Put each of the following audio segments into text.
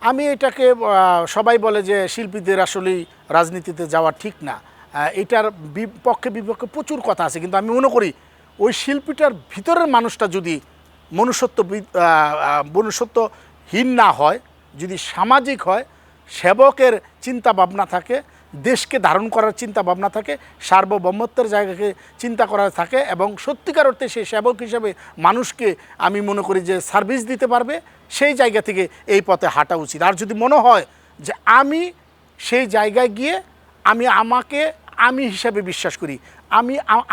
আমি এটাকে সবাই বলে যে শিল্পীদের আসলেই রাজনীতিতে যাওয়া ঠিক না, এটার পক্ষে বিপক্ষে প্রচুর কথা আছে, কিন্তু আমি মনে করি ওই শিল্পীটার ভিতরের মানুষটা যদি মনুষ্যত্বহীন না হয়, যদি সামাজিক হয়, সেবকের চিন্তা ভাবনা থাকে, দেশকে ধারণ করার চিন্তা ভাবনা থাকে, সার্বভৌমত্বের জায়গাকে চিন্তা করা থাকে এবং সত্যিকার অর্থে সেই সেবক হিসেবে মানুষকে আমি মনে করি যে সার্ভিস দিতে পারবে, সেই জায়গা থেকে এই পথে হাঁটা উচিত। আর যদি মনে হয় যে আমি সেই জায়গায় গিয়ে আমি হিসাবে বিশ্বাস করি,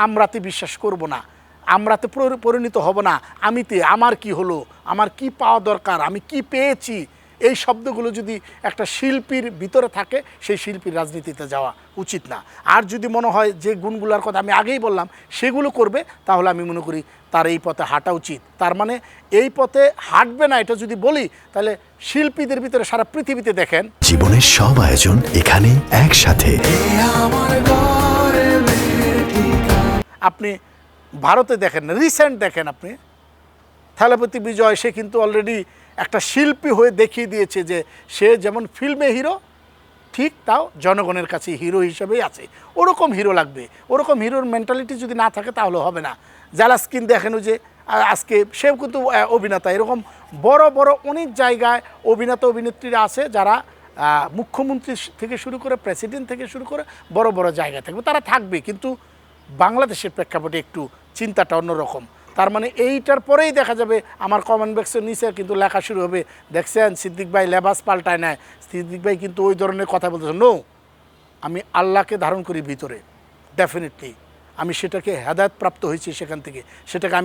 আমরাতে বিশ্বাস করব না, আমরাতে পরিণত হব না, আমার কি হলো, আমার কি পাওয়া দরকার, আমি কি পেয়েছি, এই শব্দগুলো যদি একটা শিল্পীর ভিতরে থাকে, সেই শিল্পীর রাজনীতিতে যাওয়া উচিত না। আর যদি মনে হয় যে গুণগুলোর কথা আমি আগেই বললাম সেগুলো করবে, তাহলে আমি মনে করি তার এই পথে হাঁটা উচিত। তার মানে এই পথে হাঁটবে না এটা যদি বলি, তাহলে শিল্পীদের ভিতরে সারা পৃথিবীতে দেখেন জীবনের সব আয়োজন এখানে একসাথে। আপনি ভারতে দেখেন, রিসেন্ট দেখেন আপনি থালাপতি বিজয়, সে কিন্তু অলরেডি একটা শিল্পী হয়ে দেখিয়ে দিয়েছে যে সে যেমন ফিল্মে হিরো, ঠিক তাও জনগণের কাছে হিরো হিসেবেই আছে। ওরকম হিরো লাগবে, ওরকম হিরোর মেন্টালিটি যদি না থাকে তাহলে হবে না। জালাস্কিন দেখেন যে আজকে সেও কিন্তু অভিনেতা, এরকম বড় বড় অনেক জায়গায় অভিনেতা অভিনেত্রীরা আছে যারা মুখ্যমন্ত্রী থেকে শুরু করে প্রেসিডেন্ট থেকে শুরু করে বড় বড় জায়গায় থাকবে, তারা থাকবে, কিন্তু বাংলাদেশের প্রেক্ষাপটে একটু চিন্তাটা অন্যরকম। তার মানে এইটার পরেই দেখা যাবে আমার কমেন্ট বক্সের নিচে কিন্তু লেখা শুরু হবে, দেখছেন সিদ্দিক ভাই লেবাস পাল্টায় নেয়, সিদ্দিক ভাই কিন্তু ওই ধরনের কথা বলতেছে। নো, আমি আল্লাহকে ধারণ করি ভিতরে, ডেফিনেটলি আমি সেটাকে হেদায়েত প্রাপ্ত হয়েছি, সেখান থেকে সেটাকে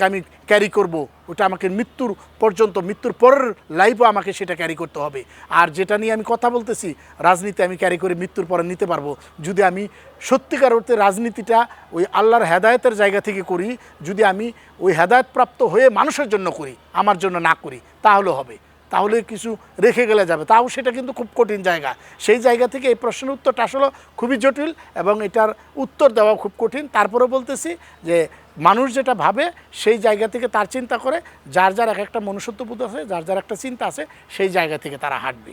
আমি ক্যারি করব, ওটা আমাকে মৃত্যুর পর্যন্ত, মৃত্যুর পরের লাইফও আমাকে সেটা ক্যারি করতে হবে। আর যেটা নিয়ে আমি কথা বলতেছি, রাজনীতি আমি ক্যারি করে মৃত্যুর পরে নিতে পারবো, যদি আমি সত্যিকার অর্থে রাজনীতিটা ওই আল্লাহর হেদায়েতের জায়গা থেকে করি, যদি আমি ওই হেদায়েত প্রাপ্ত হয়ে মানুষের জন্য করি, আমার জন্য না করি, তাহলে হবে, তাহলে কিছু রেখে গেলে যাবে, তাও সেটা কিন্তু খুব কঠিন জায়গা। সেই জায়গা থেকে এই প্রশ্নের উত্তরটা আসলে খুবই জটিল এবং এটার উত্তর দেওয়া খুব কঠিন। তারপরে বলতেছি যে মানুষ যেটা ভাবে সেই জায়গা থেকে তার চিন্তা করে, যার যার এক একটা মনুষ্যত্ববোধ আছে, যার যার একটা চিন্তা আছে, সেই জায়গা থেকে তারা হাঁটবে।